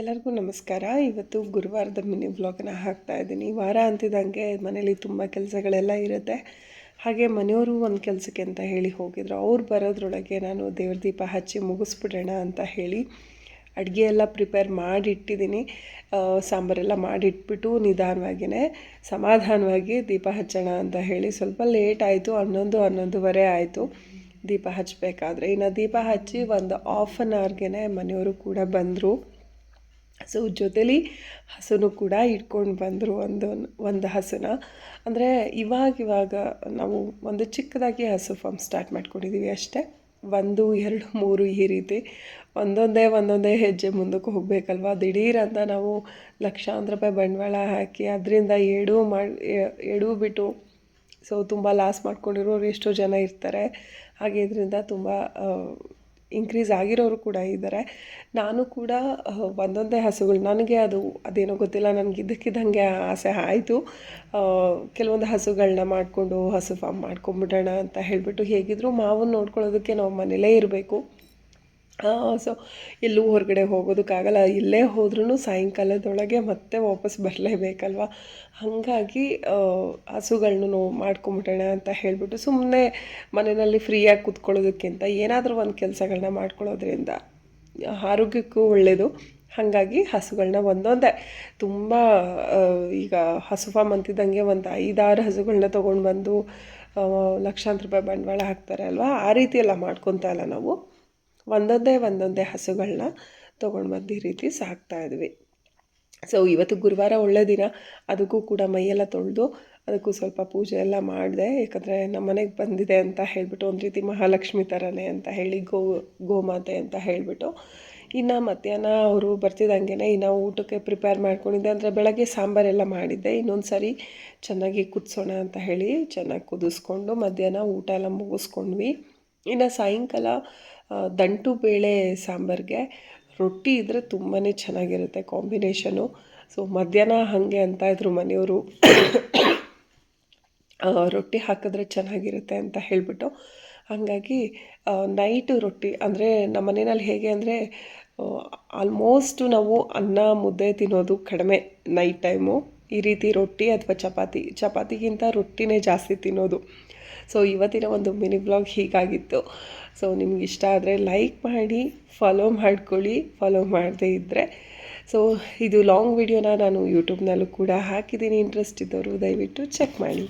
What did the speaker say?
ಎಲ್ಲರಿಗೂ ನಮಸ್ಕಾರ. ಇವತ್ತು ಗುರುವಾರದ ಮಿನಿ ವ್ಲಾಗನ್ನ ಹಾಕ್ತಾ ಇದ್ದೀನಿ. ವಾರ ಅಂತಿದ್ದಂಗೆ ಮನೇಲಿ ತುಂಬ ಕೆಲಸಗಳೆಲ್ಲ ಇರುತ್ತೆ. ಹಾಗೆ ಮನೆಯವರು ಒಂದು ಕೆಲಸಕ್ಕೆ ಅಂತ ಹೇಳಿ ಹೋಗಿದ್ರು. ಅವ್ರು ಬರೋದ್ರೊಳಗೆ ನಾನು ದೇವ್ರ ದೀಪ ಹಚ್ಚಿ ಮುಗಿಸ್ಬಿಡೋಣ ಅಂತ ಹೇಳಿ ಅಡುಗೆ ಎಲ್ಲ ಪ್ರಿಪೇರ್ ಮಾಡಿಟ್ಟಿದ್ದೀನಿ. ಸಾಂಬಾರೆಲ್ಲ ಮಾಡಿಟ್ಬಿಟ್ಟು ನಿಧಾನವಾಗಿಯೇ ಸಮಾಧಾನವಾಗಿ ದೀಪ ಹಚ್ಚೋಣ ಅಂತ ಹೇಳಿ ಸ್ವಲ್ಪ ಲೇಟ್ ಆಯಿತು. 11:30 ಆಯಿತು ದೀಪ ಹಚ್ಚಬೇಕಾದ್ರೆ. ಇನ್ನು ದೀಪ ಹಚ್ಚಿ ಒಂದು ಹಾಫ್ ಆನ್ ಅವರ್ಗೆ ಮನೆಯವರು ಕೂಡ ಬಂದರು. ಸೊ ಜೊತೆಲಿ ಹಸುನು ಕೂಡ ಇಟ್ಕೊಂಡು ಬಂದರು. ಒಂದು ಹಸುನ ಅಂದರೆ ಇವಾಗ ನಾವು ಒಂದು ಚಿಕ್ಕದಾಗಿ ಹಸು ಫಾರ್ಮ್ ಸ್ಟಾರ್ಟ್ ಮಾಡ್ಕೊಂಡಿದ್ದೀವಿ ಅಷ್ಟೇ. 1, 2, 3 ಈ ರೀತಿ ಒಂದೊಂದೇ ಹೆಜ್ಜೆ ಮುಂದಕ್ಕೆ ಹೋಗಬೇಕಲ್ವ. ದಿಢೀರಂತ ನಾವು ಲಕ್ಷಾಂತರ ರೂಪಾಯಿ ಬಂಡವಾಳ ಹಾಕಿ ಅದರಿಂದ ಎಡು ಬಿಟ್ಟು ಸೊ ತುಂಬ ಲಾಸ್ ಮಾಡ್ಕೊಂಡಿರೋರು ಎಷ್ಟೋ ಜನ ಇರ್ತಾರೆ. ಹಾಗೆ ಇದರಿಂದ ತುಂಬ ಇನ್ಕ್ರೀಸ್ ಆಗಿರೋರು ಕೂಡ ಇದ್ದಾರೆ. ನಾನು ಕೂಡ ಒಂದೊಂದೇ ಹಸುಗಳು, ನನಗೆ ಅದೇನೋ ಗೊತ್ತಿಲ್ಲ, ನನಗೆ ಇದ್ದಕ್ಕಿದ್ದಂಗೆ ಆಸೆ ಆಯಿತು. ಕೆಲವೊಂದು ಹಸುಗಳನ್ನ ಮಾಡಿಕೊಂಡು ಹಸು ಫಾರ್ಮ್ ಮಾಡ್ಕೊಂಬಿಡೋಣ ಅಂತ ಹೇಳಿಬಿಟ್ಟು. ಹೇಗಿದ್ದರೂ ಮಾವನ್ನ ನೋಡ್ಕೊಳ್ಳೋದಕ್ಕೆ ನಾವು ಮನೇಲೇ ಇರಬೇಕು. ಸೊ ಎಲ್ಲೂ ಹೊರಗಡೆ ಹೋಗೋದಕ್ಕಾಗಲ್ಲ. ಇಲ್ಲೇ ಹೋದ್ರೂ ಸಾಯಂಕಾಲದೊಳಗೆ ಮತ್ತೆ ವಾಪಸ್ ಬರಲೇಬೇಕಲ್ವ. ಹಾಗಾಗಿ ಹಸುಗಳನ್ನೂ ಮಾಡ್ಕೊಂಬಿಡೋಣ ಅಂತ ಹೇಳಿಬಿಟ್ಟು ಸುಮ್ಮನೆ ಮನೆಯಲ್ಲಿ ಫ್ರೀಯಾಗಿ ಕೂತ್ಕೊಳ್ಳೋದಕ್ಕಿಂತ ಏನಾದರೂ ಒಂದು ಕೆಲಸಗಳನ್ನ ಮಾಡ್ಕೊಳ್ಳೋದ್ರಿಂದ ಆರೋಗ್ಯಕ್ಕೂ ಒಳ್ಳೆಯದು. ಹಾಗಾಗಿ ಹಸುಗಳನ್ನ ಒಂದೊಂದೇ ತುಂಬ ಈಗ ಹಸು ಫಾರ್ಮ್ ಅಂತಿದ್ದಂಗೆ ಒಂದು 5-6 ಹಸುಗಳನ್ನ ತೊಗೊಂಡು ಬಂದು ಲಕ್ಷಾಂತರ ರೂಪಾಯಿ ಬಂಡವಾಳ ಹಾಕ್ತಾರೆ ಅಲ್ವಾ. ಆ ರೀತಿ ಎಲ್ಲ ಮಾಡ್ಕೊತಾ ಇಲ್ಲ. ನಾವು ಒಂದೊಂದೇ ಹಸುಗಳನ್ನ ತೊಗೊಂಡು ಬಂದು ಈ ರೀತಿ ಸಾಕ್ತಾಯಿದ್ವಿ. ಸೊ ಇವತ್ತು ಗುರುವಾರ ಒಳ್ಳೆ ದಿನ. ಅದಕ್ಕೂ ಕೂಡ ಮೈಯೆಲ್ಲ ತೊಳೆದು ಅದಕ್ಕೂ ಸ್ವಲ್ಪ ಪೂಜೆ ಎಲ್ಲ ಮಾಡಿದೆ. ಯಾಕಂದರೆ ನಮ್ಮ ಮನೆಗೆ ಬಂದಿದೆ ಅಂತ ಹೇಳಿಬಿಟ್ಟು, ಒಂದು ರೀತಿ ಮಹಾಲಕ್ಷ್ಮಿ ಥರನೇ ಅಂತ ಹೇಳಿ, ಗೋಮಾತೆ ಅಂತ ಹೇಳಿಬಿಟ್ಟು. ಇನ್ನು ಮಧ್ಯಾಹ್ನ ಅವರು ಬರ್ತಿದ್ದಂಗೆ ಇನ್ನು ಊಟಕ್ಕೆ ಪ್ರಿಪೇರ್ ಮಾಡ್ಕೊಂಡಿದ್ದೆ. ಅಂದರೆ ಬೆಳಗ್ಗೆ ಸಾಂಬಾರೆಲ್ಲ ಮಾಡಿದ್ದೆ. ಇನ್ನೊಂದು ಸರಿ ಚೆನ್ನಾಗಿ ಕುದಿಸೋಣ ಅಂತ ಹೇಳಿ ಚೆನ್ನಾಗಿ ಕುದಿಸ್ಕೊಂಡು ಮಧ್ಯಾಹ್ನ ಊಟ ಎಲ್ಲ ಮುಗಿಸ್ಕೊಂಡ್ವಿ. ಇನ್ನು ಸಾಯಂಕಾಲ ದಂಟು ಬೇಳೆ ಸಾಂಬಾರಿಗೆ ರೊಟ್ಟಿ ಇದ್ದರೆ ತುಂಬಾ ಚೆನ್ನಾಗಿರುತ್ತೆ ಕಾಂಬಿನೇಷನು. ಸೊ ಮಧ್ಯಾಹ್ನ ಹಾಗೆ ಅಂತ ಇದ್ರು ಮನೆಯವರು, ರೊಟ್ಟಿ ಹಾಕಿದ್ರೆ ಚೆನ್ನಾಗಿರುತ್ತೆ ಅಂತ ಹೇಳಿಬಿಟ್ಟು. ಹಾಗಾಗಿ ನೈಟು ರೊಟ್ಟಿ ಅಂದರೆ ನಮ್ಮ ಮನೆಯಲ್ಲಿ ಹೇಗೆ ಅಂದರೆ ಆಲ್ಮೋಸ್ಟು ನಾವು ಅನ್ನ ಮುದ್ದೆ ತಿನ್ನೋದು ಕಡಿಮೆ ನೈಟ್ ಟೈಮು. ಈ ರೀತಿ ರೊಟ್ಟಿ ಅಥವಾ ಚಪಾತಿಗಿಂತ ರೊಟ್ಟಿನೇ ಜಾಸ್ತಿ ತಿನ್ನೋದು. ಸೊ ಇವತ್ತಿನ ಒಂದು ಮಿನಿ ಬ್ಲಾಗ್ ಹೀಗಾಗಿತ್ತು. ಸೊ ನಿಮ್ಗೆ ಇಷ್ಟ ಆದರೆ ಲೈಕ್ ಮಾಡಿ, ಫಾಲೋ ಮಾಡ್ಕೊಳ್ಳಿ, ಫಾಲೋ ಮಾಡದೇ ಇದ್ದರೆ. ಸೊ ಇದು ಲಾಂಗ್ ವಿಡಿಯೋನ ನಾನು ಯೂಟ್ಯೂಬ್ನಲ್ಲೂ ಕೂಡ ಹಾಕಿದ್ದೀನಿ. ಇಂಟ್ರೆಸ್ಟ್ ಇದ್ದವರು ದಯವಿಟ್ಟು ಚೆಕ್ ಮಾಡಿ.